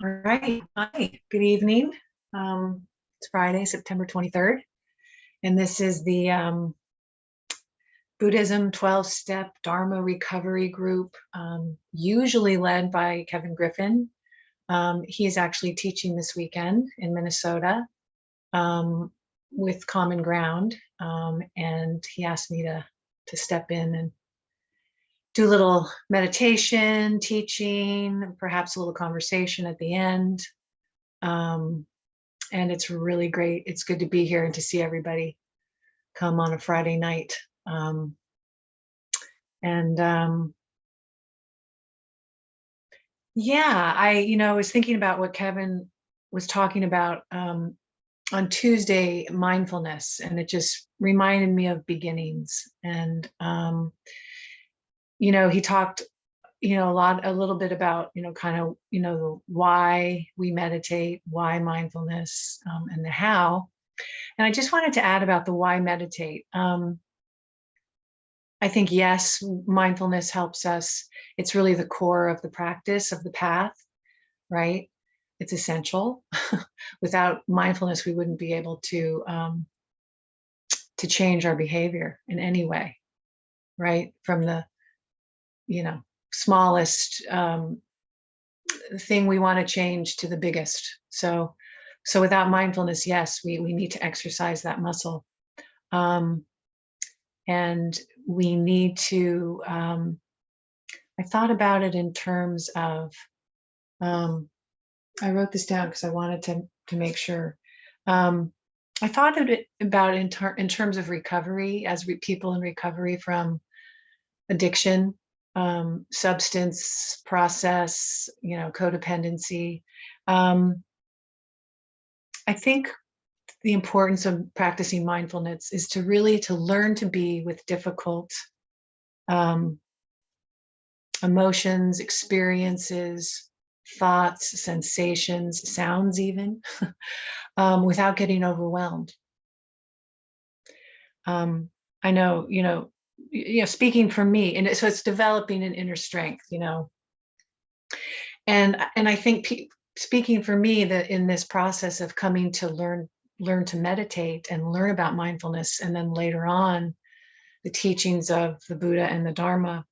All right. Hi. Good evening. It's Friday, September 23rd, and this is the Buddhism 12-step Dharma recovery group, usually led by Kevin Griffin. He is actually teaching this weekend in Minnesota with Common Ground, and he asked me to step in and do a little meditation, teaching, perhaps a little conversation at the end. And it's really great. It's good to be here and to see everybody come on a Friday night. Yeah, I was thinking about what Kevin was talking about on Tuesday, mindfulness, and it just reminded me of beginnings. And he talked a little bit about kind of why we meditate, why mindfulness, and the how. And I just wanted to add about the why meditate. I think, yes, mindfulness helps us. It's really the core of the practice of the path, right? It's essential. Without mindfulness, we wouldn't be able to change our behavior in any way, right? From the smallest thing we want to change to the biggest. So without mindfulness, yes, we need to exercise that muscle. And we need to, I thought about it in terms of, I wrote this down because I wanted to make sure. I thought about in terms of recovery, as people in recovery from addiction, substance process, codependency. I think the importance of practicing mindfulness is to learn to be with difficult emotions, experiences, thoughts, sensations, sounds even, without getting overwhelmed. I know, speaking for me, and so it's developing an inner strength, and I think speaking for me, that in this process of coming to learn to meditate and learn about mindfulness, and then later on the teachings of the Buddha and the Dharma,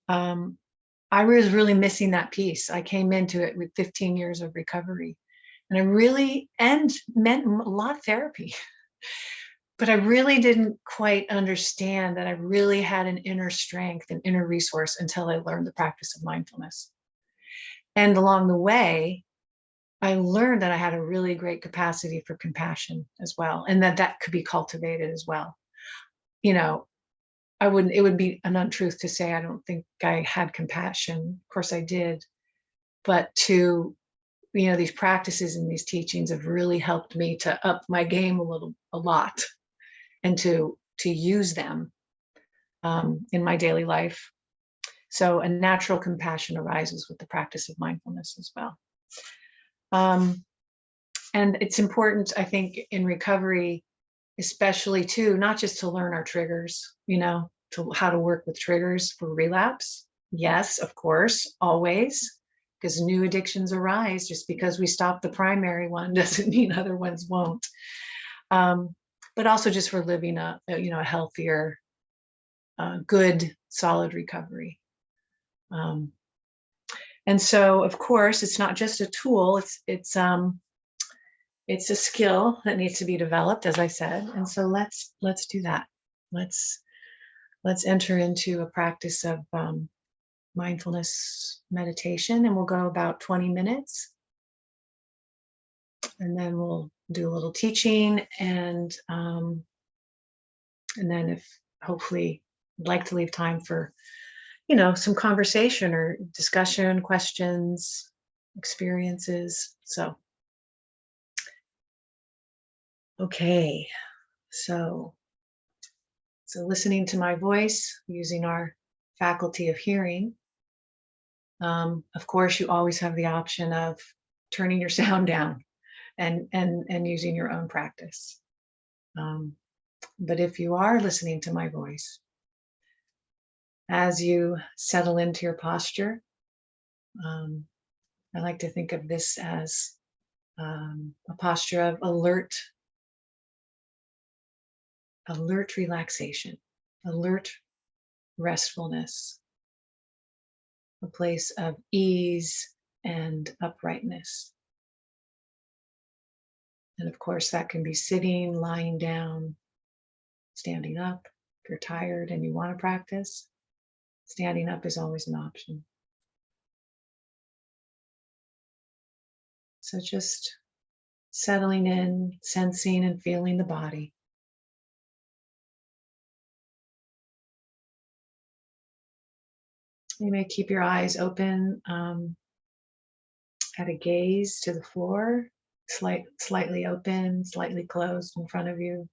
I was really missing that piece. I came into it with 15 years of recovery, and meant a lot of therapy. But I really didn't quite understand that I really had an inner strength and inner resource until I learned the practice of mindfulness. And along the way, I learned that I had a really great capacity for compassion as well, and that could be cultivated as well. It would be an untruth to say I don't think I had compassion. Of course I did. But these practices and these teachings have really helped me to up my game a lot, and to use them in my daily life. So a natural compassion arises with the practice of mindfulness as well. And it's important, I think, in recovery, especially too, not just to learn our triggers, to how to work with triggers for relapse. Yes, of course, always, because new addictions arise. Just because we stop the primary one doesn't mean other ones won't. But also just for living a healthier, good, solid recovery. And so, of course, it's not just a tool. It's a skill that needs to be developed, as I said. And so let's do that. Let's enter into a practice of mindfulness meditation, and we'll go about 20 minutes. And then we'll do a little teaching, and then if hopefully I'd like to leave time for some conversation or discussion, questions, experiences. So okay, so listening to my voice using our faculty of hearing. Of course, you always have the option of turning your sound down and using your own practice. But if you are listening to my voice, as you settle into your posture, I like to think of this as a posture of alert relaxation, alert restfulness, a place of ease and uprightness. And of course, that can be sitting, lying down, standing up. If you're tired and you want to practice, standing up is always an option. So just settling in, sensing and feeling the body. You may keep your eyes open at a gaze to the floor, slightly open, slightly closed in front of you,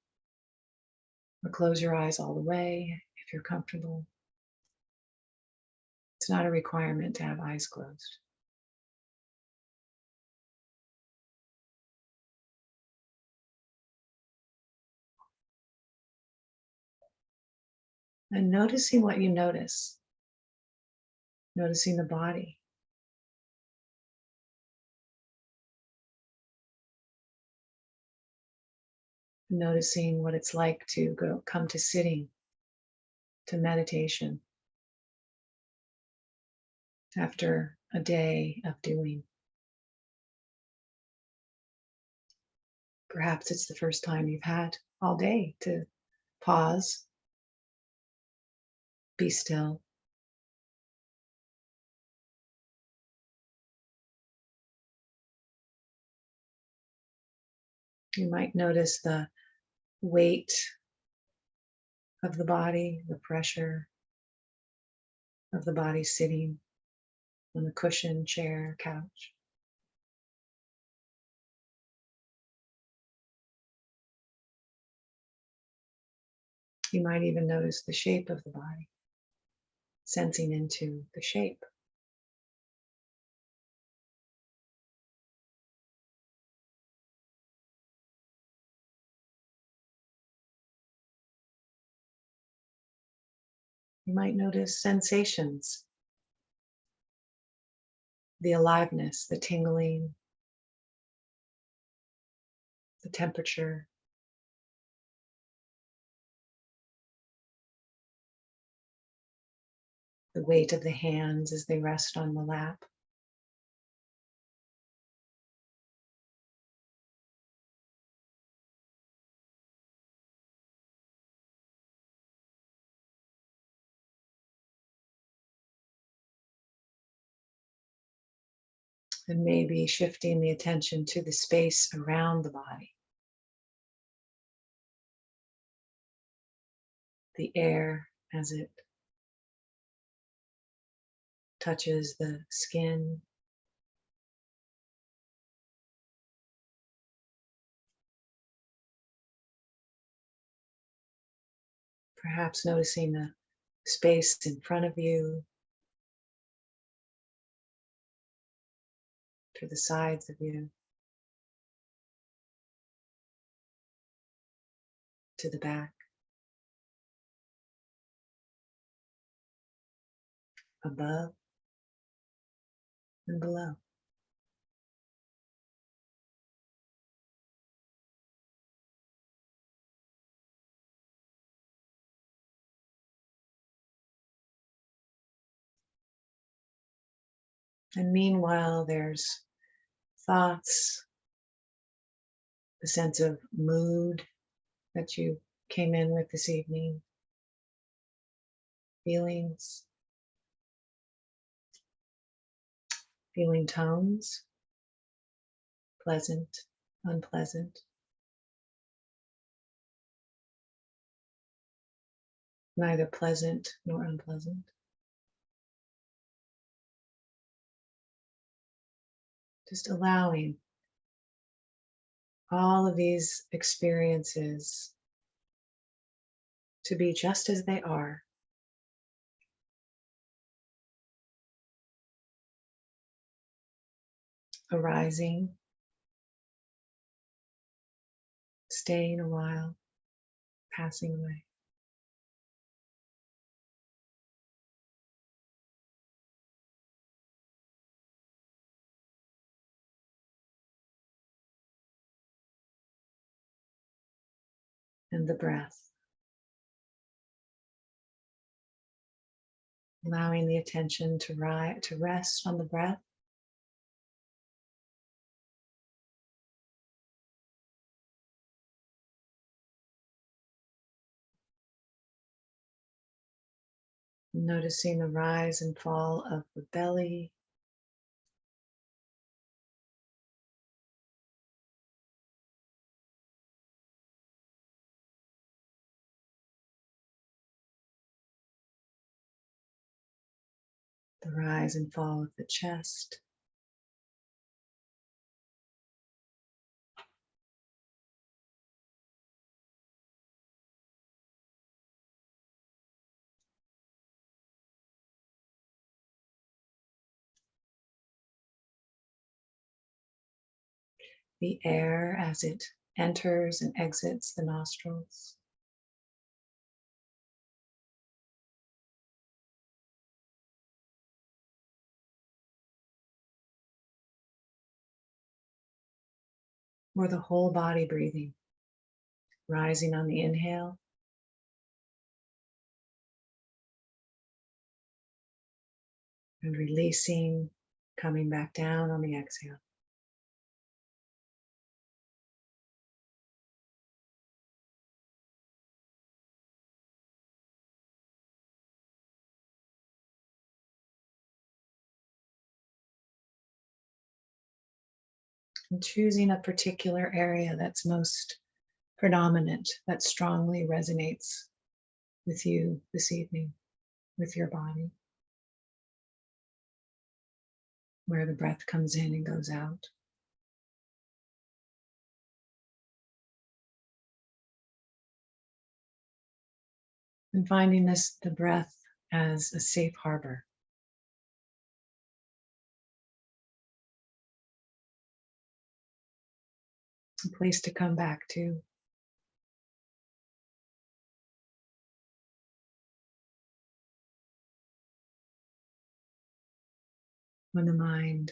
or close your eyes all the way if you're comfortable. It's not a requirement to have eyes closed. And noticing what you notice, noticing the body. Noticing what it's like to come to sitting, to meditation after a day of doing. Perhaps it's the first time you've had all day to pause, be still. You might notice the weight of the body, the pressure of the body sitting on the cushion, chair, couch. You might even notice the shape of the body, sensing into the shape. You might notice sensations, the aliveness, the tingling, the temperature, the weight of the hands as they rest on the lap. And maybe shifting the attention to the space around the body, the air as it touches the skin, perhaps noticing the space in front of you, to the sides of you, to the back, above and below. And meanwhile, there's thoughts, the sense of mood that you came in with this evening, feelings, feeling tones, pleasant, unpleasant, neither pleasant nor unpleasant. Just allowing all of these experiences to be just as they are. Arising, staying a while, passing away. and the breath. Allowing the attention to rest on the breath. Noticing the rise and fall of the belly. The rise and fall of the chest. The air as it enters and exits the nostrils. Or the whole body breathing, rising on the inhale and releasing, coming back down on the exhale. And choosing a particular area that's most predominant, that strongly resonates with you this evening, with your body, where the breath comes in and goes out. And finding the breath as a safe harbor. A place to come back to. When the mind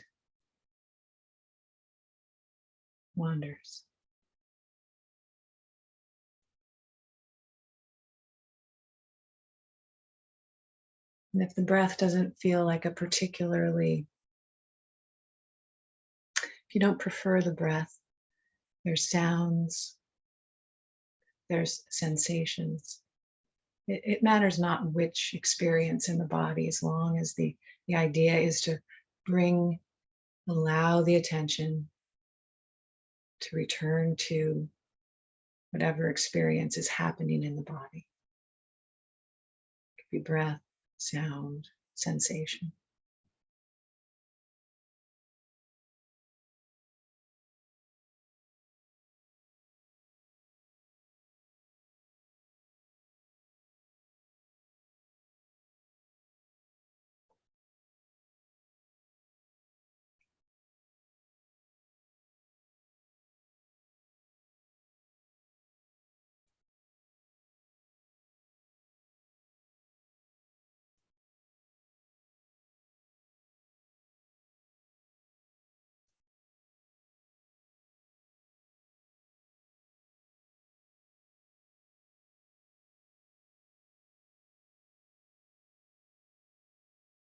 wanders. And if the breath doesn't feel like a particularly, if you don't prefer the breath, there's sounds, there's sensations. It matters not which experience in the body, as long as the idea is to allow the attention to return to whatever experience is happening in the body. It could be breath, sound, sensation.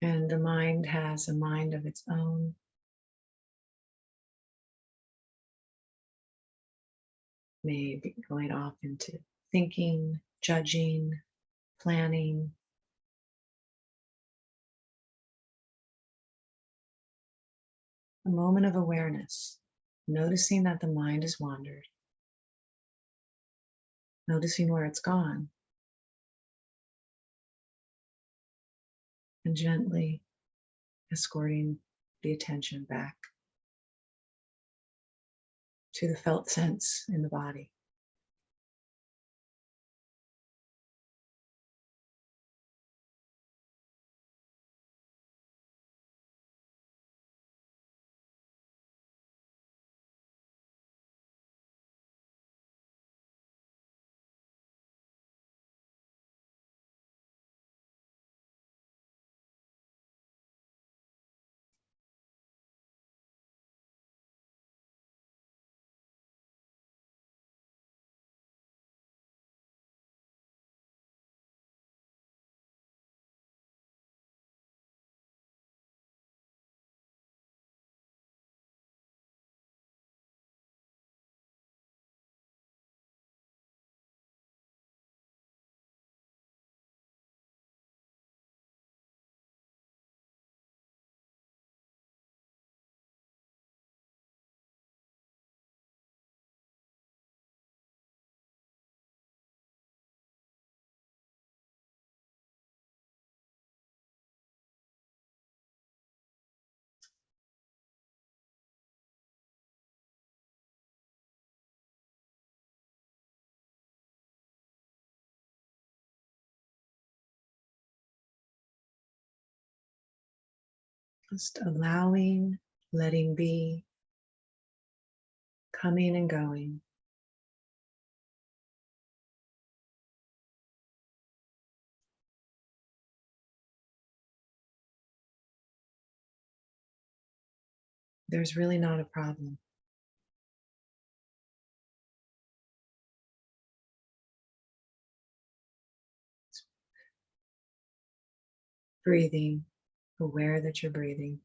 And the mind has a mind of its own. May be going off into thinking, judging, planning. A moment of awareness, noticing that the mind has wandered, noticing where it's gone, and gently escorting the attention back to the felt sense in the body. Just allowing, letting be, coming and going. There's really not a problem. Breathing, aware that you're breathing.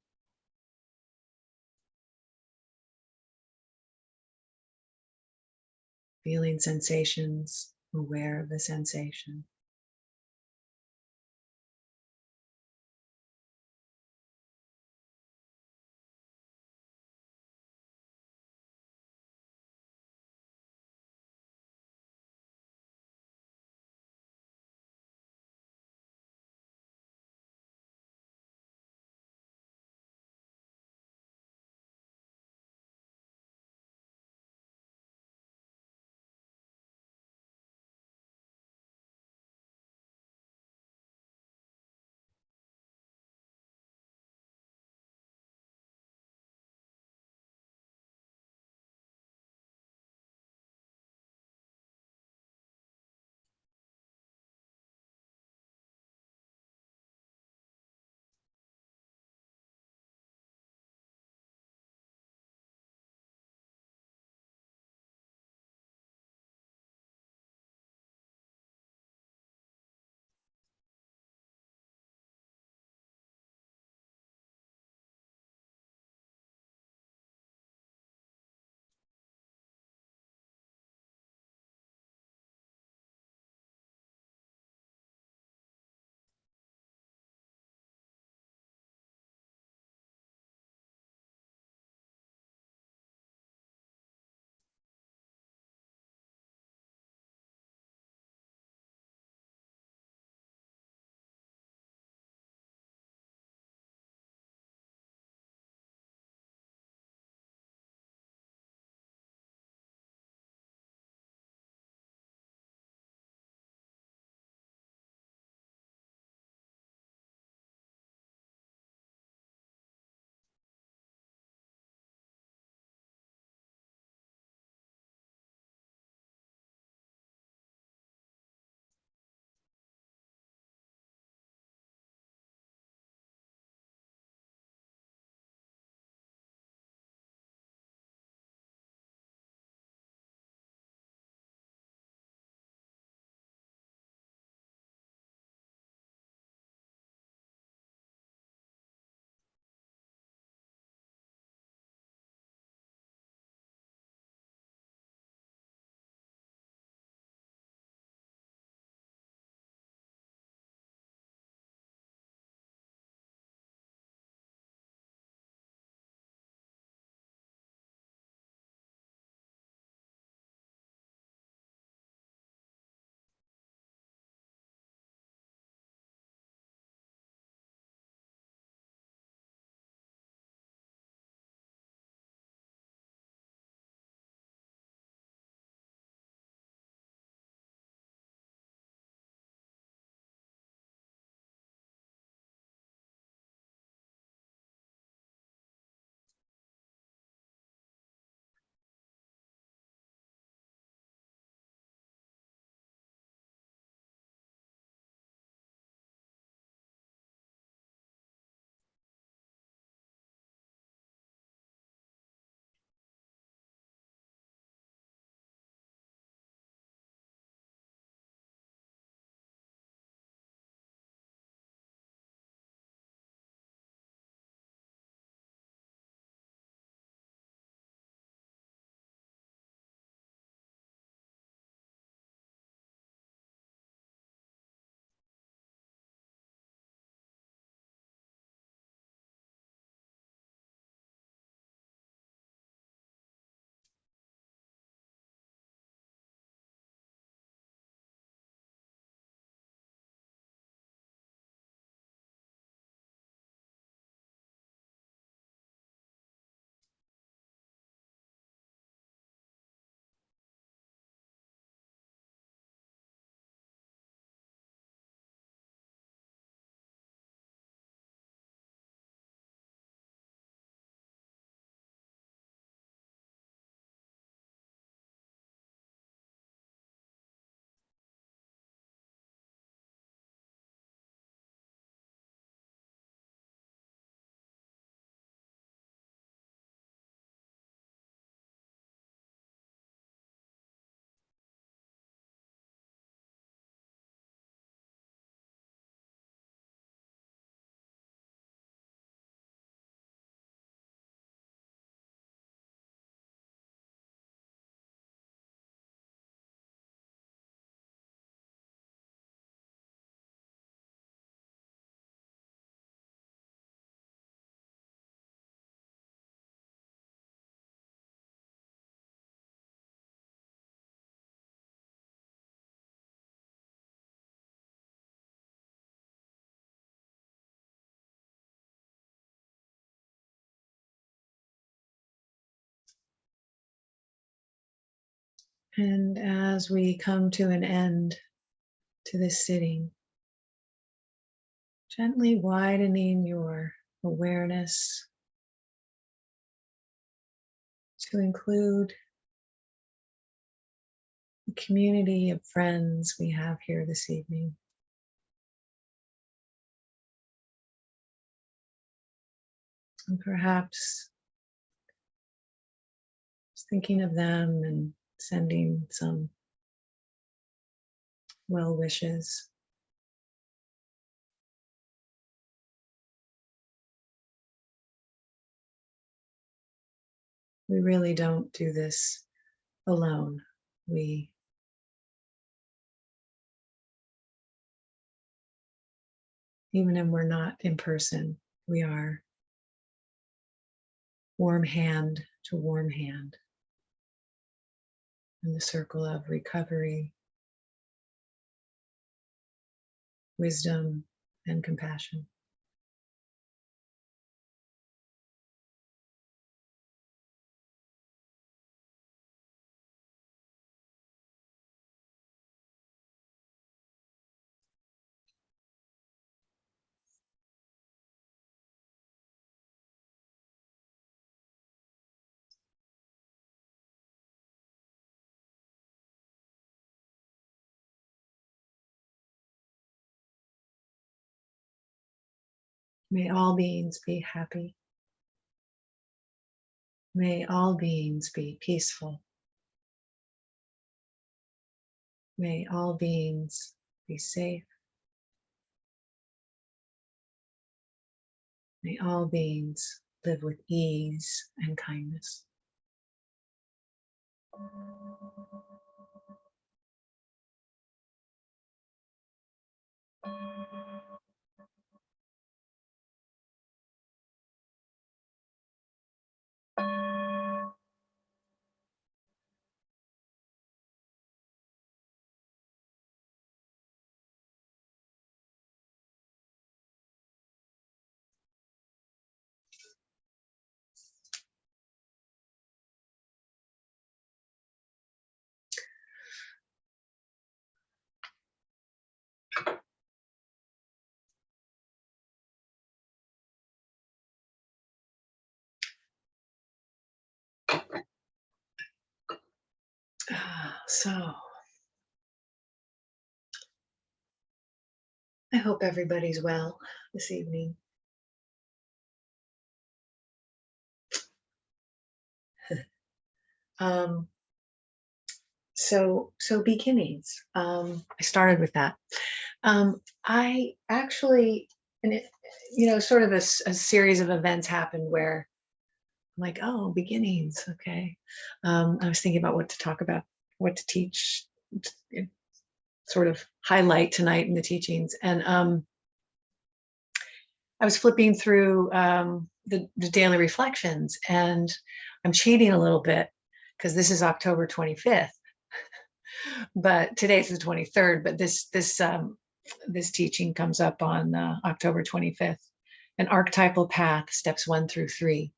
Feeling sensations, aware of the sensation. And as we come to an end to this sitting, gently widening your awareness to include the community of friends we have here this evening. And perhaps just thinking of them and sending some well wishes. We really don't do this alone. Even when we're not in person, we are warm hand to warm hand in the circle of recovery, wisdom, and compassion. May all beings be happy. May all beings be peaceful. May all beings be safe. May all beings live with ease and kindness. So, I hope everybody's well this evening. Um, so beginnings. I started with that. I actually, and it, sort of a series of events happened where I'm like, oh, beginnings. Okay. I was thinking about what to talk about, what to teach, sort of highlight tonight in the teachings. And I was flipping through the daily reflections, and I'm cheating a little bit because this is October 25th, but today's the 23rd. But this teaching comes up on October 25th, an archetypal path, steps 1 through 3.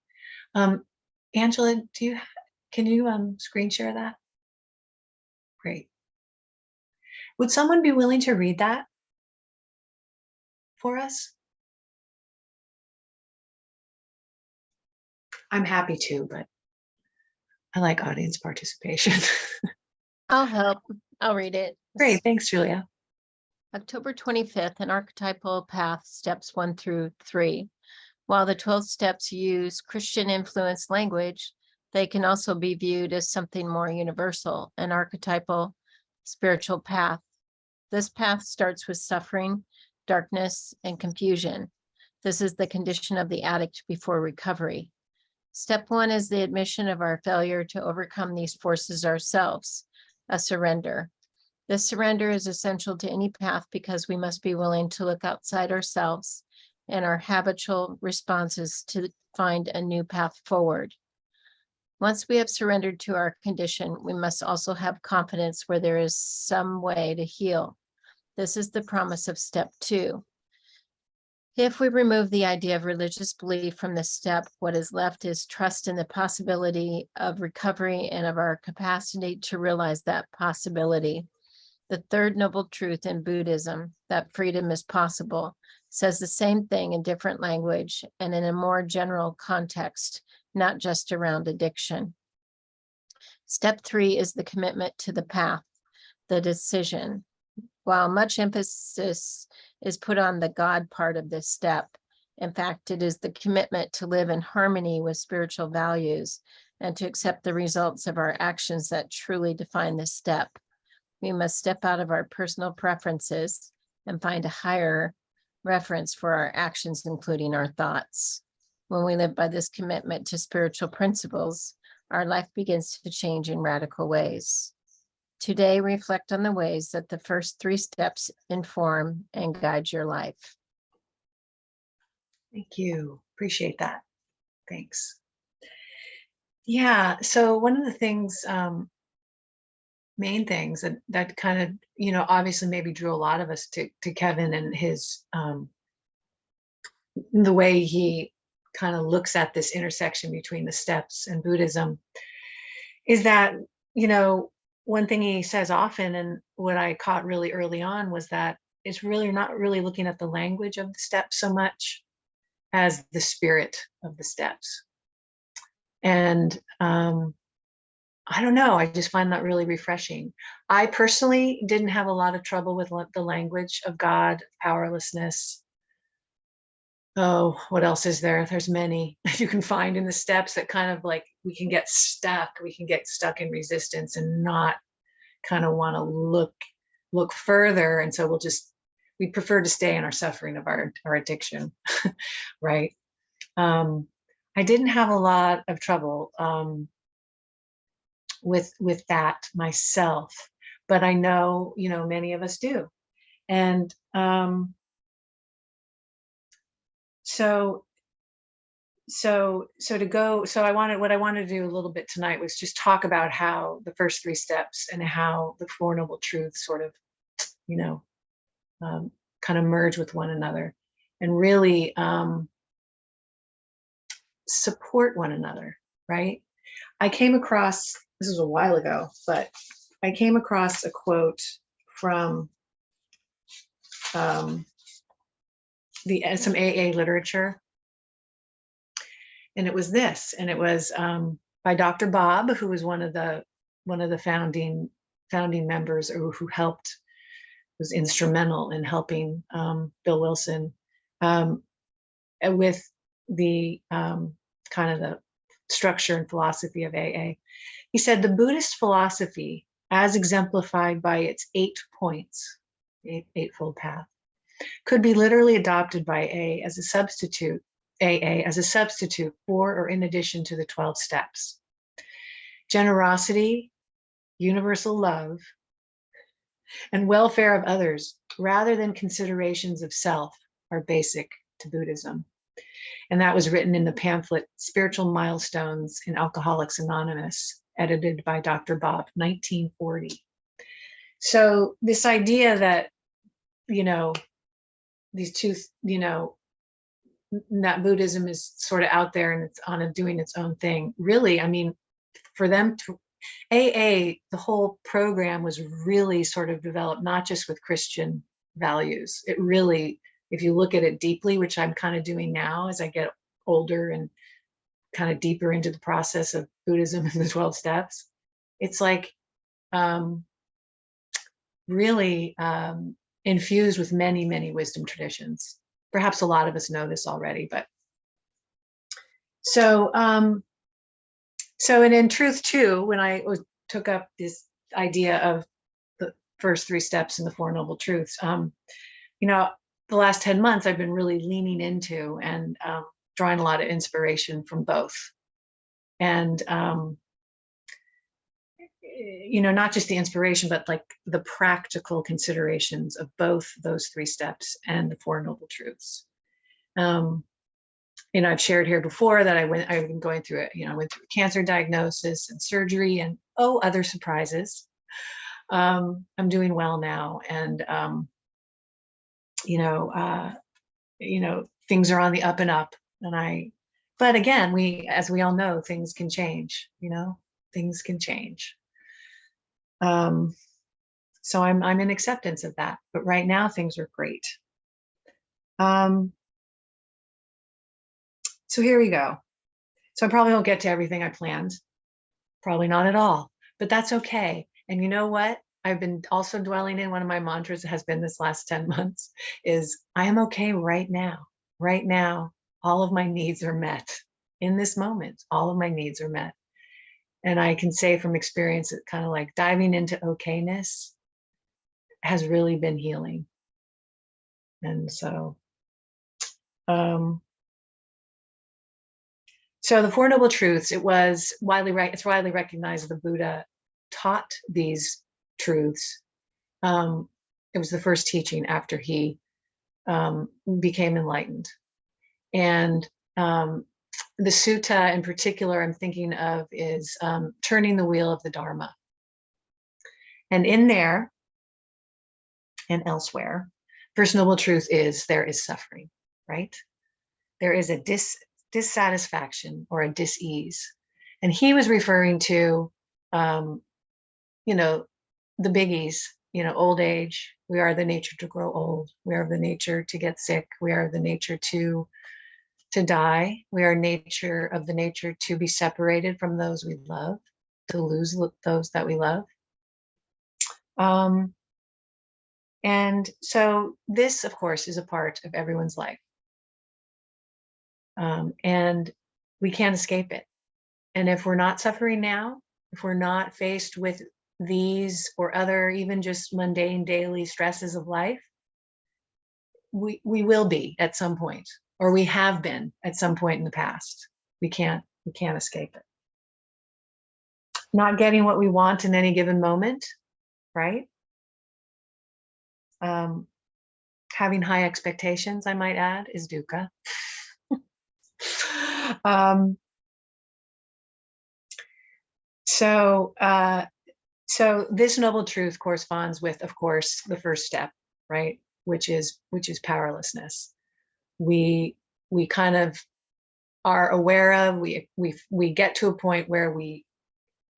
Angela, can you screen share that? Great. Would someone be willing to read that for us? I'm happy to, but I like audience participation. I'll help. I'll read it. Great, thanks, Julia. October 25th, an archetypal path, steps 1 through 3. While the 12 steps use Christian influenced language, they can also be viewed as something more universal, an archetypal spiritual path. This path starts with suffering, darkness, and confusion. This is the condition of the addict before recovery. Step 1 is the admission of our failure to overcome these forces ourselves, a surrender. This surrender is essential to any path because we must be willing to look outside ourselves and our habitual responses to find a new path forward. Once we have surrendered to our condition, we must also have confidence where there is some way to heal. This is the promise of step 2. If we remove the idea of religious belief from this step, what is left is trust in the possibility of recovery and of our capacity to realize that possibility. The third noble truth in Buddhism, that freedom is possible, says the same thing in different language and in a more general context, not just around addiction. Step 3 is the commitment to the path, the decision. While much emphasis is put on the God part of this step, in fact, it is the commitment to live in harmony with spiritual values and to accept the results of our actions that truly define this step. We must step out of our personal preferences and find a higher reference for our actions, including our thoughts. When we live by this commitment to spiritual principles, our life begins to change in radical ways. Today, reflect on the ways that the first 3 steps inform and guide your life. Thank you. Appreciate that. Thanks. Yeah. So one of the things, main things that kind of, obviously maybe drew a lot of us to Kevin and his, the way he kind of looks at this intersection between the steps and Buddhism is that, one thing he says often, and what I caught really early on, was that it's really not really looking at the language of the steps so much as the spirit of the steps. And I don't know, I just find that really refreshing. I personally didn't have a lot of trouble with the language of God, powerlessness. Oh, what else is there? There's many you can find in the steps that kind of like we can get stuck in resistance and not kind of want to look further. And so we prefer to stay in our suffering of our addiction, right? I didn't have a lot of trouble with that myself, but I know, many of us do. And So what I wanted to do a little bit tonight was just talk about how the first 3 steps and how the Four Noble Truths sort of, kind of merge with one another and really support one another, right? I came across, this was a while ago, but I came across a quote from some AA literature. And it was this, and it was by Dr. Bob, who was one of the founding members, or who was instrumental in helping Bill Wilson with the kind of the structure and philosophy of AA. He said the Buddhist philosophy, as exemplified by its 8 points, eightfold path, could be literally adopted by AA as a substitute for or in addition to the 12 steps. Generosity, universal love, and welfare of others, rather than considerations of self, are basic to Buddhism. And that was written in the pamphlet Spiritual Milestones in Alcoholics Anonymous, edited by Dr. Bob, 1940. So this idea that, these two, that Buddhism is sort of out there and it's doing its own thing. Really, I mean, for them to AA, the whole program was really sort of developed not just with Christian values. It really, if you look at it deeply, which I'm kind of doing now as I get older and kind of deeper into the process of Buddhism and the 12 steps, it's like really infused with many, many wisdom traditions. Perhaps a lot of us know this already, but and in truth too, when I took up this idea of the first 3 steps in the Four Noble Truths, the last 10 months I've been really leaning into and drawing a lot of inspiration from both. And not just the inspiration, but like the practical considerations of both those 3 steps and the Four Noble Truths. I've shared here before that I've been going through it. I went through a cancer diagnosis and surgery and other surprises. I'm doing well now. And, things are on the up and up. But again, as we all know, things can change, things can change. So I'm in acceptance of that, but right now things are great. So here we go. So I probably won't get to everything I planned, probably not at all, but that's okay. And you know what? I've been also dwelling in, one of my mantras has been this last 10 months is I am okay right now. Right now, all of my needs are met. In this moment, all of my needs are met. And I can say from experience that kind of like diving into okayness has really been healing. And so, so the Four Noble Truths, it's widely recognized the Buddha taught these truths. It was the first teaching after he became enlightened. And the sutta in particular I'm thinking of is Turning the Wheel of the Dharma. And in there and elsewhere, first noble truth is there is suffering, right? There is a dissatisfaction or a dis-ease. And he was referring to, the biggies, old age. We are the nature to grow old. We are the nature to get sick. We are the nature to die. We are the nature to be separated from those we love, to lose those that we love. And so this, of course, is a part of everyone's life. And we can't escape it. And if we're not suffering now, if we're not faced with these or other, even just mundane daily stresses of life, we will be at some point, or we have been at some point in the past. We can't escape it. Not getting what we want in any given moment, right? Having high expectations, I might add, is dukkha. So this noble truth corresponds with, of course, the first step, right? Which is powerlessness. We kind of are aware of, we get to a point where we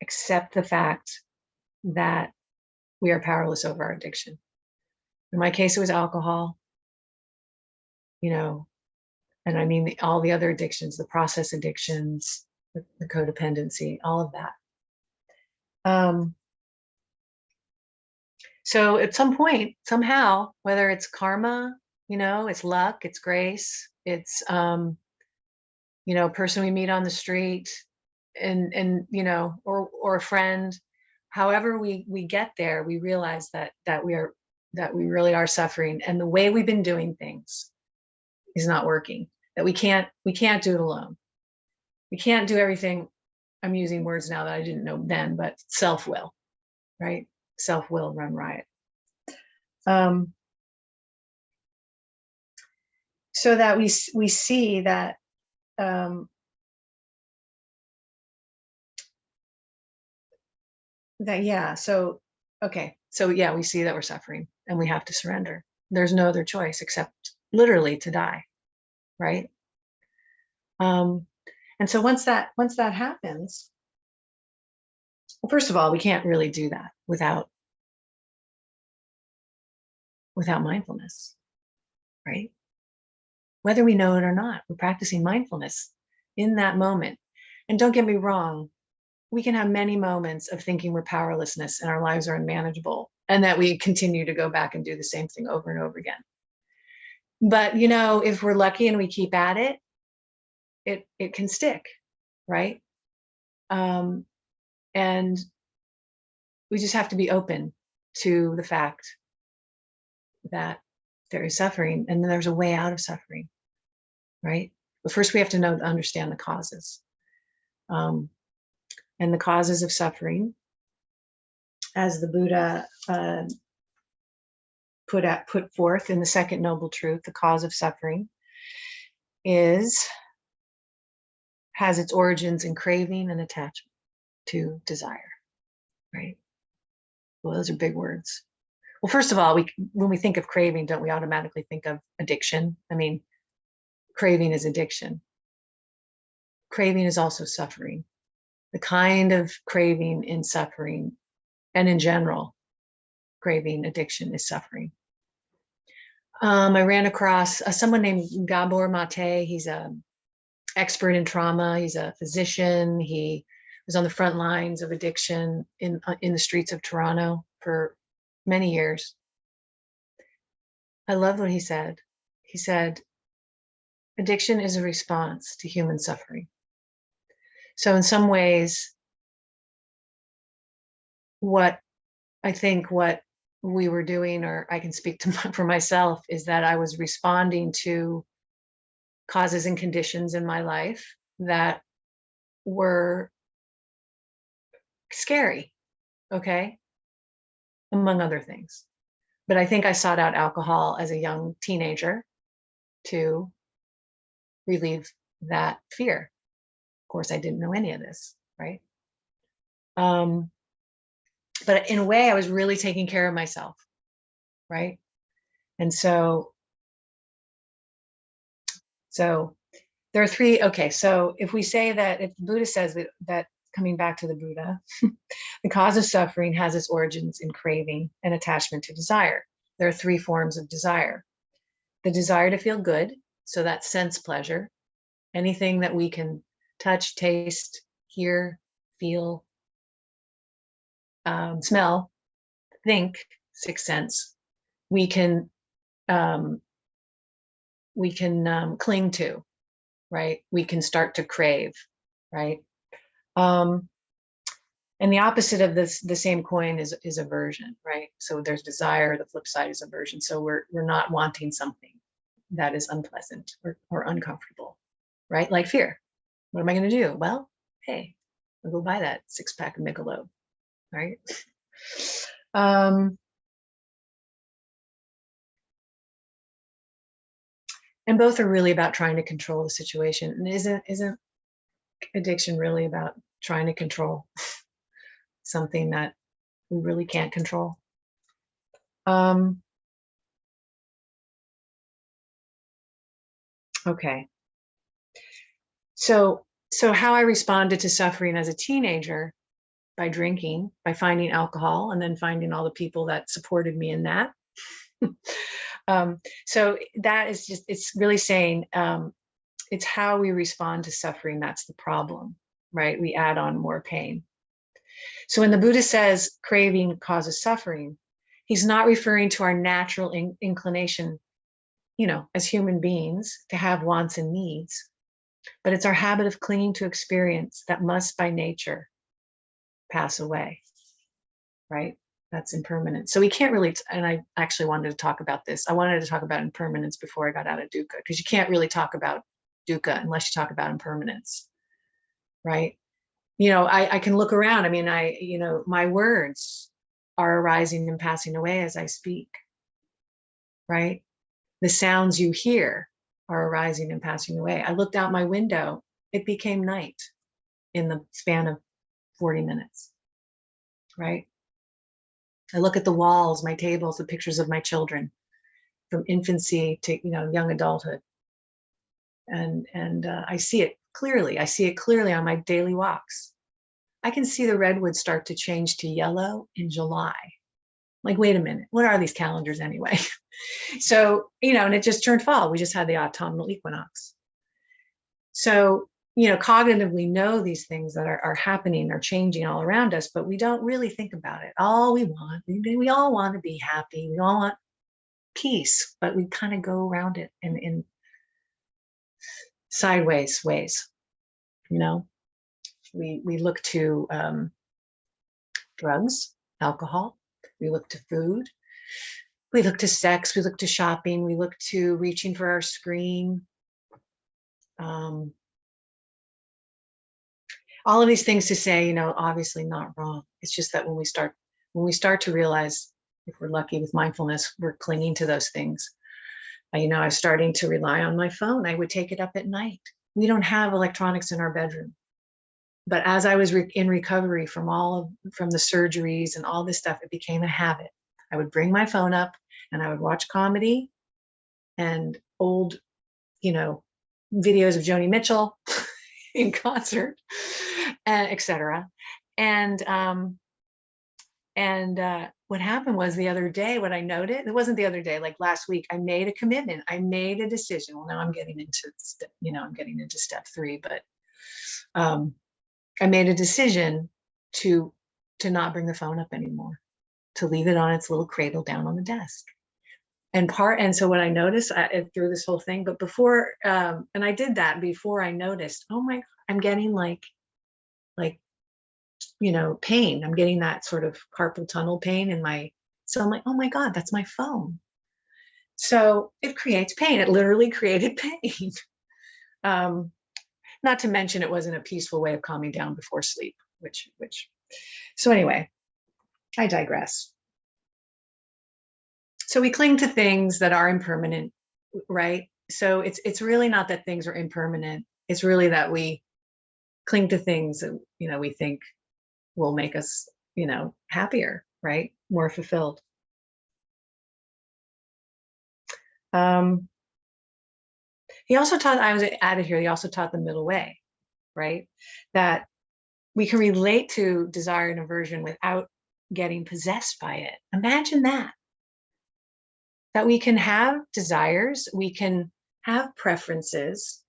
accept the fact that we are powerless over our addiction. In my case, it was alcohol, and I mean all the other addictions, the process addictions, the codependency, all of that. So at some point, somehow, whether it's karma, it's luck, it's grace, it's a person we meet on the street, and or a friend, however we get there, we realize that we really are suffering, and the way we've been doing things is not working, that we can't do it alone. We can't do everything. I'm using words now that I didn't know then, but self-will, right? Self-will run riot. So that we see that we see that we're suffering and we have to surrender. There's no other choice except literally to die, right? And so once that happens, well, first of all, we can't really do that without mindfulness, right? Whether we know it or not, we're practicing mindfulness in that moment. And don't get me wrong, we can have many moments of thinking we're powerlessness and our lives are unmanageable, and that we continue to go back and do the same thing over and over again. But if we're lucky and we keep at it, it can stick, right? And we just have to be open to the fact that there is suffering, and then there's a way out of suffering, right? But first we have to understand the causes. And the causes of suffering, as the Buddha put forth in the second noble truth, the cause of suffering has its origins in craving and attachment to desire, right? Well, those are big words. Well, first of all, when we think of craving, don't we automatically think of addiction? I mean, craving is addiction. Craving is also suffering. The kind of craving in suffering, and in general, craving addiction is suffering. I ran across someone named Gabor Mate. He's an expert in trauma. He's a physician. He was on the front lines of addiction in the streets of Toronto for many years. I loved what he said. He said, addiction is a response to human suffering. So in some ways, what we were doing, or I can speak for myself, is that I was responding to causes and conditions in my life that were scary, okay, among other things. But I think I sought out alcohol as a young teenager to relieve that fear. Of course, I didn't know any of this, right? But in a way, I was really taking care of myself, right? And so there are three. Okay, so if we say that, if the Buddha says that coming back to the Buddha, the cause of suffering has its origins in craving and attachment to desire. There are three forms of desire. The desire to feel good, so that's sense pleasure. Anything that we can touch, taste, hear, feel, smell, think, sixth sense, we can cling to, right? We can start to crave, right? And the opposite of this, the same coin, is aversion, right? So there's desire, the flip side is aversion. So we're not wanting something that is unpleasant or uncomfortable, right? Like fear. What am I going to do? Well, hey, I'll go buy that 6-pack of Michelob, right? And both are really about trying to control the situation. And isn't addiction really about trying to control something that we really can't control? Okay. So how I responded to suffering as a teenager, by drinking, by finding alcohol, and then finding all the people that supported me in that. So that is just, it's really saying, it's how we respond to suffering that's the problem, right? We add on more pain. So when the Buddha says craving causes suffering, he's not referring to our natural inclination, as human beings, to have wants and needs, but it's our habit of clinging to experience that must by nature pass away, right? That's impermanent. So we can't really, and I actually wanted to talk about this. I wanted to talk about impermanence before I got out of dukkha, because you can't really talk about dukkha unless you talk about impermanence, right? I can look around. I mean, my words are arising and passing away as I speak, right? The sounds you hear are arising and passing away. I looked out my window, it became night in the span of 40 minutes, right? I look at the walls, my tables, the pictures of my children from infancy to, young adulthood. And I see it clearly. I see it clearly on my daily walks. I can see the redwoods start to change to yellow in July. Like, wait a minute, what are these calendars anyway? So, and it just turned fall. We just had the autumnal equinox. So, cognitively know these things that are happening, are changing all around us, but we don't really think about it. All we want, we all want to be happy. We all want peace, but we kind of go around it in sideways ways. We look to drugs, alcohol. We look to food. We look to sex. We look to shopping. We look to reaching for our screen. All of these things to say, obviously not wrong. It's just that when we start to realize, if we're lucky with mindfulness, we're clinging to those things. I was starting to rely on my phone. I would take it up at night. We don't have electronics in our bedroom. But as I was in recovery from the surgeries and all this stuff, it became a habit. I would bring my phone up and I would watch comedy and old, videos of Joni Mitchell in concert, and etc. And what happened was the other day, what I noted, it wasn't the other day, like last week, I made a commitment. I made a decision. Well, now I'm getting into, I'm getting into step 3, but I made a decision to not bring the phone up anymore, to leave it on its little cradle down on the desk. And so what I noticed through this whole thing, but before, and I did that before I noticed, oh my, I'm getting like, pain. I'm getting that sort of carpal tunnel pain in my, so I'm like, oh my God, that's my phone. So it creates pain. It literally created pain. Not to mention it wasn't a peaceful way of calming down before sleep, so anyway, I digress. So we cling to things that are impermanent, right? So it's really not that things are impermanent. It's really that we cling to things that, we think will make us, happier, right? More fulfilled. He also taught, I was added here, he also taught the middle way, right? That we can relate to desire and aversion without getting possessed by it. Imagine that. That we can have desires, we can have preferences,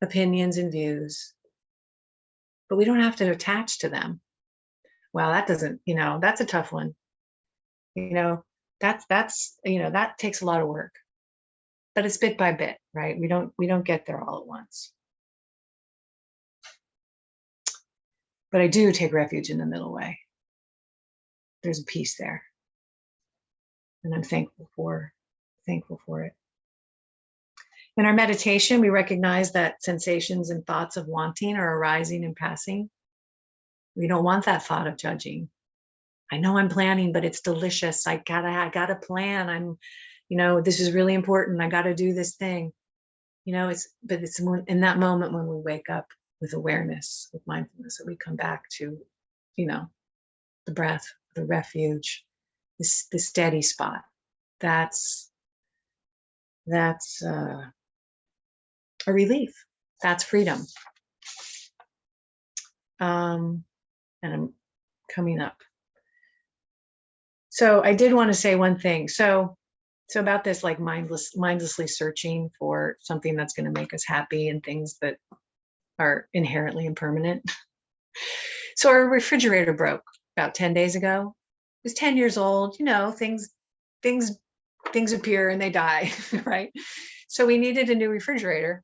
opinions and views, but we don't have to attach to them. Well, that doesn't, that's a tough one. That takes a lot of work, but it's bit by bit, right? We don't get there all at once. But I do take refuge in the middle way. There's a peace there. And I'm thankful for it. In our meditation, we recognize that sensations and thoughts of wanting are arising and passing. We don't want that thought of judging. I know I'm planning, but it's delicious. I gotta plan. This is really important. I gotta do this thing. It's in that moment when we wake up with awareness, with mindfulness, that we come back to, the breath, the refuge, the steady spot. That's a relief. That's freedom. And I'm coming up. So I did want to say one thing. So about this, like mindlessly searching for something that's going to make us happy and things that are inherently impermanent. So our refrigerator broke about 10 days ago. It was 10 years old. Things appear and they die, right? So we needed a new refrigerator,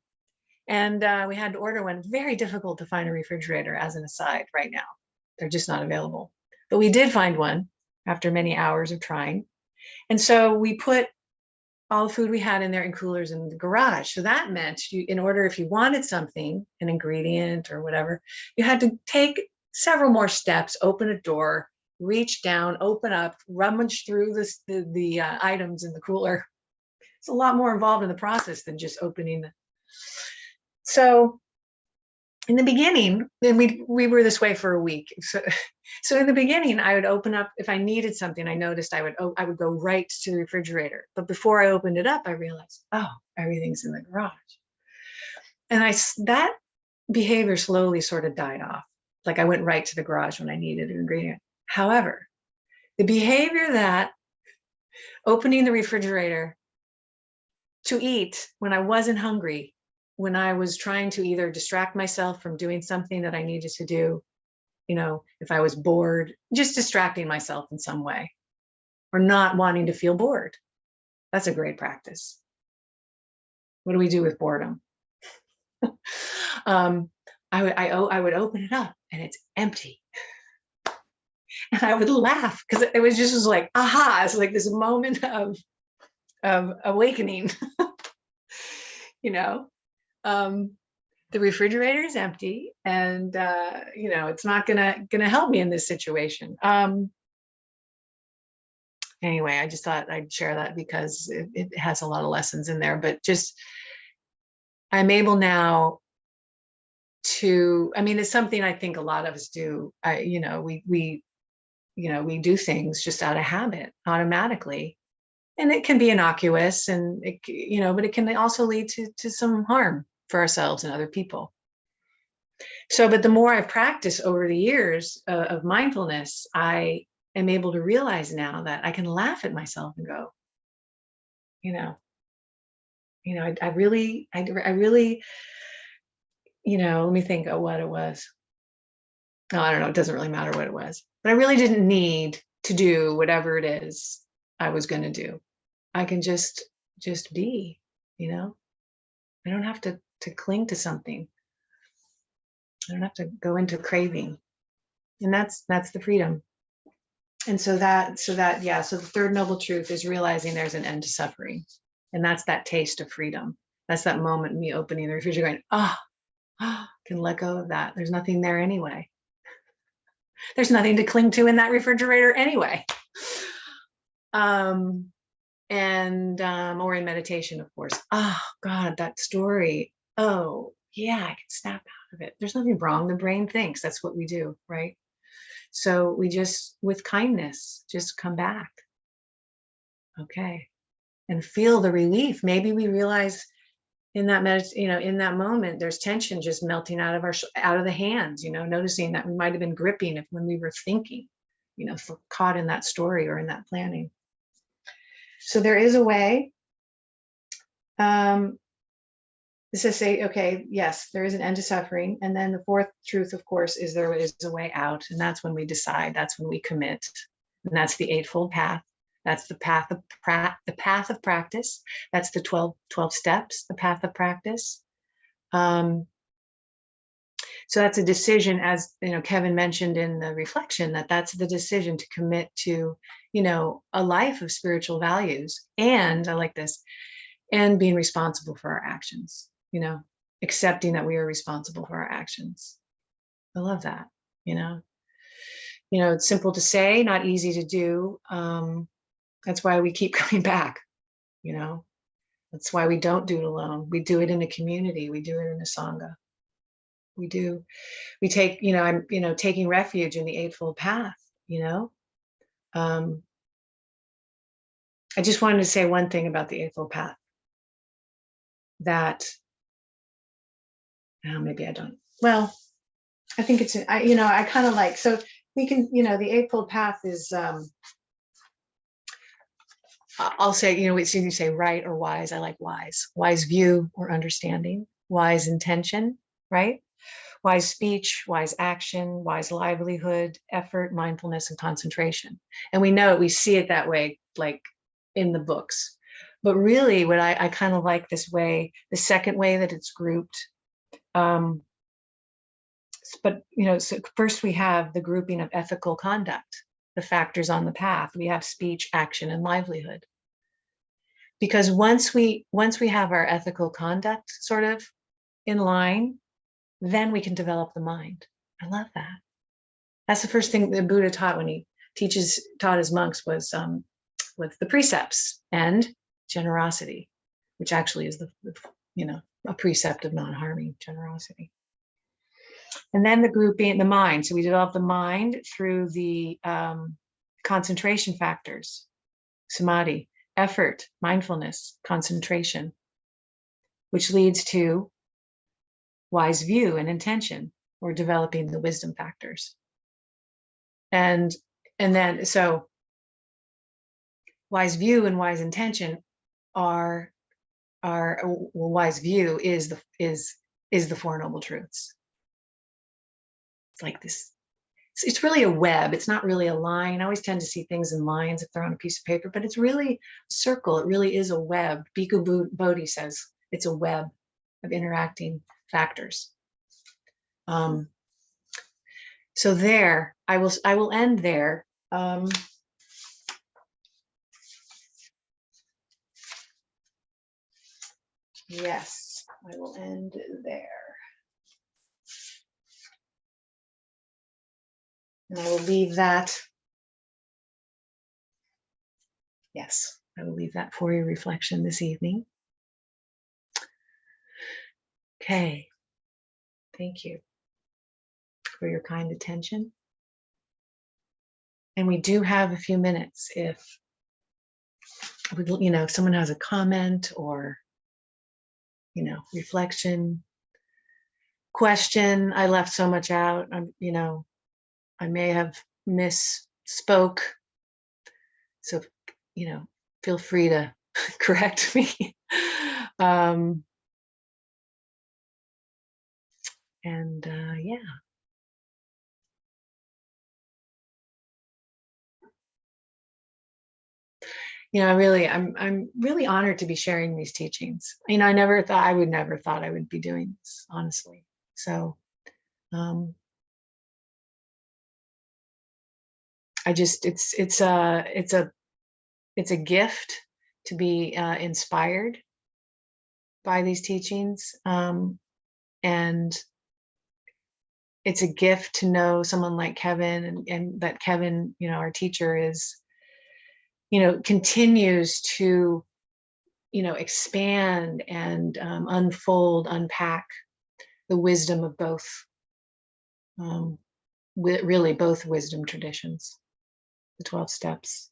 and we had to order one. Very difficult to find a refrigerator, as an aside, right now. They're just not available. But we did find one after many hours of trying. And so we put all the food we had in there in coolers in the garage. So that meant if you wanted something, an ingredient or whatever, you had to take several more steps, open a door, reach down, open up, rummage through the items in the cooler. It's a lot more involved in the process than just opening. So in the beginning, then we were this way for a week. So in the beginning, I would open up, if I needed something, I noticed I would go right to the refrigerator. But before I opened it up, I realized, oh, everything's in the garage. And that behavior slowly sort of died off. Like I went right to the garage when I needed an ingredient. However, the behavior that opening the refrigerator to eat when I wasn't hungry, when I was trying to either distract myself from doing something that I needed to do, if I was bored, just distracting myself in some way, or not wanting to feel bored. That's a great practice. What do we do with boredom? I would open it up and it's empty. And I would laugh because it was like, aha, it's like this moment of awakening. The refrigerator is empty, and it's not gonna help me in this situation. Anyway, I just thought I'd share that because it has a lot of lessons in there. But just I'm able now to, it's something I think a lot of us do. We do things just out of habit, automatically, And it can be innocuous, and it, but it can also lead to some harm for ourselves and other people. So, but the more I've practiced over the years of mindfulness, I am able to realize now that I can laugh at myself and go, you know, I really, let me think of what it was. No, I don't know. It doesn't really matter what it was, but I really didn't need to do whatever it is I was going to do. I can just be, I don't have to cling to something. I don't have to go into craving. And that's the freedom. And so the third noble truth is realizing there's an end to suffering. And that's that taste of freedom. That's that moment me opening the refrigerator going, can let go of that. There's nothing there anyway. There's nothing to cling to in that refrigerator anyway. Or in meditation, of course. Oh God, that story. Oh yeah, I can snap out of it. There's nothing wrong. The brain thinks that's what we do, right? So we just, with kindness, just come back. Okay. And feel the relief. Maybe we realize in that in that moment, there's tension just melting out of the hands, noticing that we might have been gripping when we were thinking, caught in that story or in that planning. So there is a way. To say, okay, yes, there is an end to suffering. And then the fourth truth, of course, is there is a way out. And that's when we decide, that's when we commit. And that's the Eightfold Path. That's the path of practice. That's the 12 steps, the path of practice. So that's a decision, as Kevin mentioned in the reflection, that's the decision to commit to, a life of spiritual values. And I like this, and being responsible for our actions, accepting that we are responsible for our actions. I love that, it's simple to say, not easy to do. That's why we keep coming back, that's why we don't do it alone. We do it in a community. We do it in a Sangha. We take, I'm, taking refuge in the Eightfold Path, I just wanted to say one thing about the Eightfold Path. That maybe I don't. Well, I think it's I kind of like, so we can, the Eightfold Path is I'll say, it's you say right or wise. I like wise view or understanding, wise intention, right? Wise speech, wise action, wise livelihood, effort, mindfulness, and concentration. And we see it that way, like in the books. But really what I kind of like this way, the second way that it's grouped. But, so first we have the grouping of ethical conduct, the factors on the path. We have speech, action, and livelihood. Because once we have our ethical conduct sort of in line, then we can develop the mind. I love that. That's the first thing the Buddha taught when he taught his monks was with the precepts and generosity, which actually is a precept of non-harming, generosity. And then the grouping, the mind. So we develop the mind through the concentration factors, samadhi, effort, mindfulness, concentration, which leads to wise view and intention, or developing the wisdom factors. And then, so wise view and wise intention are wise view is the Four Noble Truths. It's like this. It's really a web. It's not really a line. I always tend to see things in lines if they're on a piece of paper, but it's really a circle. It really is a web. Bhikkhu Bodhi says it's a web of interacting factors. So there, I will end there. Yes, I will end there. And I will leave that. Yes, I will leave that for your reflection this evening. Okay. Thank you for your kind attention. And we do have a few minutes if if someone has a comment or, reflection, question. I left so much out. I may have misspoke. So, feel free to correct me. Um, and yeah. I'm really honored to be sharing these teachings. I never thought I would be doing this, honestly. So, I just it's a gift to be inspired by these teachings, and it's a gift to know someone like Kevin, and that Kevin, our teacher, is continues to expand and unfold, unpack the wisdom of both, really both wisdom traditions, the 12 steps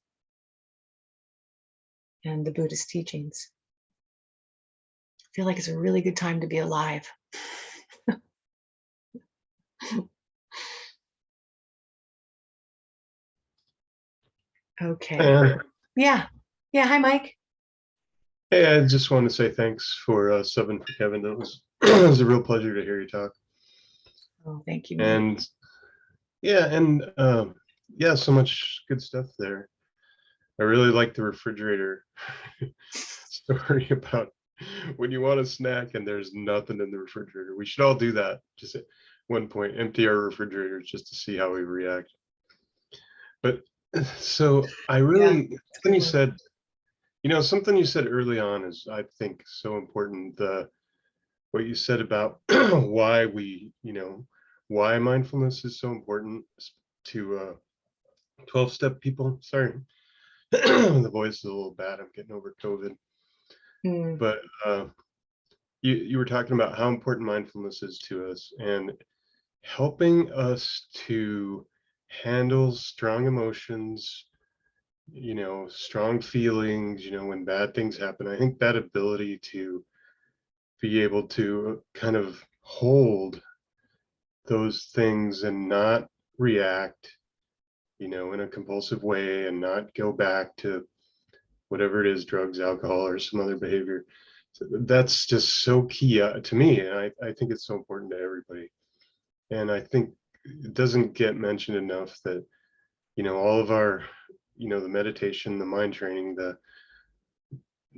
and the Buddhist teachings. I feel like it's a really good time to be alive. Okay. Yeah. Hi, Mike. Hey, I just want to say thanks for subbing for Kevin. That was it was a real pleasure to hear you talk. Oh, thank you, Mike. And yeah, so much good stuff there. I really like the refrigerator story about when you want a snack and there's nothing in the refrigerator. We should all do that. Just at one point, empty our refrigerators just to see how we react. But so I really, something you said early on is, I think, so important. What you said about why why mindfulness is so important to 12-step people. Sorry, the voice is a little bad. I'm getting over COVID. But you were talking about how important mindfulness is to us and helping us to handle strong emotions, strong feelings, when bad things happen. I think that ability to be able to kind of hold those things and not react, in a compulsive way, and not go back to whatever it is, drugs, alcohol, or some other behavior. So that's just so key to me. And I think it's so important to everybody. And I think it doesn't get mentioned enough that, all of our, the meditation, the mind training, the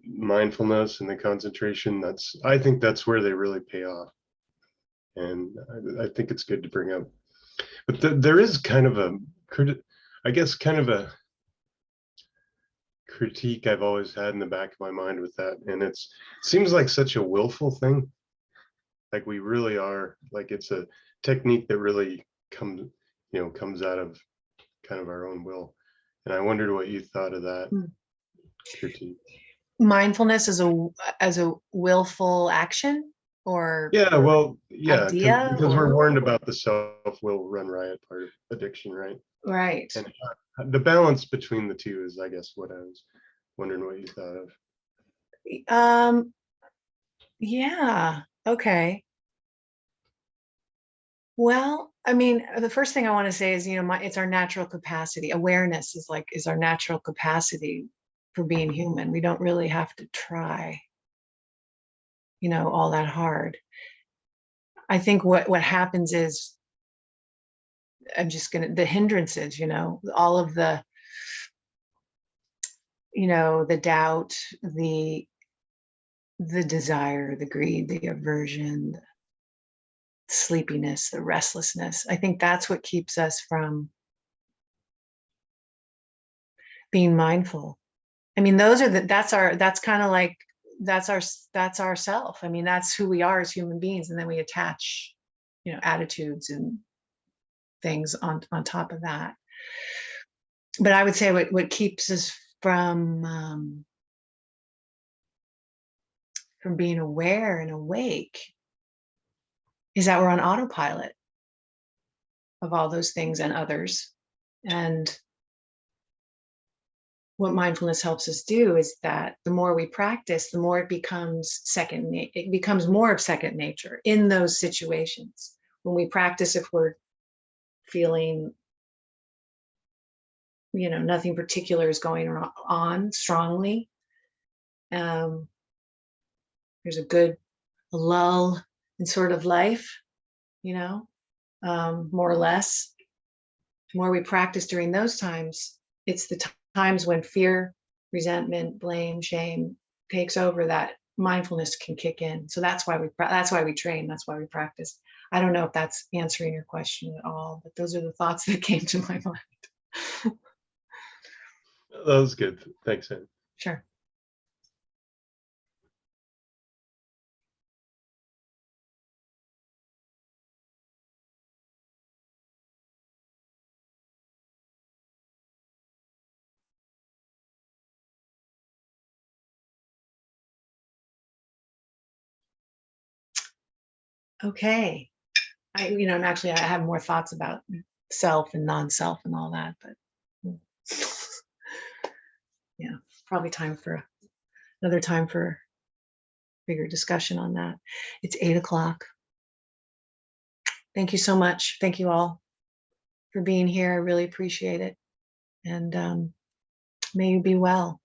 mindfulness and the concentration, I think that's where they really pay off. And I think it's good to bring up. But there is kind of a critique I've always had in the back of my mind with that. And it seems like such a willful thing. Like we really are, like it's a technique that really comes out of kind of our own will. And I wondered what you thought of that critique. Mindfulness as a willful action, or idea, because we're warned about the self-will run riot part of addiction, right? Right. And the balance between the two is, I guess, what I was wondering what you thought of. Yeah. Okay. Well, I mean, the first thing I want to say is, it's our natural capacity. Awareness is our natural capacity for being human. We don't really have to try, all that hard. I think what happens is, the hindrances, all of the, the doubt, the desire, the greed, the aversion, the sleepiness, the restlessness. I think that's what keeps us from being mindful. I mean, that's our self. I mean, that's who we are as human beings. And then we attach, attitudes and things on top of that. But I would say what keeps us from being aware and awake is that we're on autopilot of all those things and others. And what mindfulness helps us do is that the more we practice, the more it becomes it becomes more of second nature in those situations. When we practice, if we're feeling, nothing particular is going on strongly, there's a good lull in sort of life, more or less. The more we practice during those times, it's the times when fear, resentment, blame, shame takes over that mindfulness can kick in. So that's why we train. That's why we practice. I don't know if that's answering your question at all, but those are the thoughts that came to my mind. That was good. Thanks, Anne. Sure. Okay. And actually I have more thoughts about self and non-self and all that, but yeah, probably another time for bigger discussion on that. It's 8:00. Thank you so much. Thank you all for being here. I really appreciate it. And may you be well.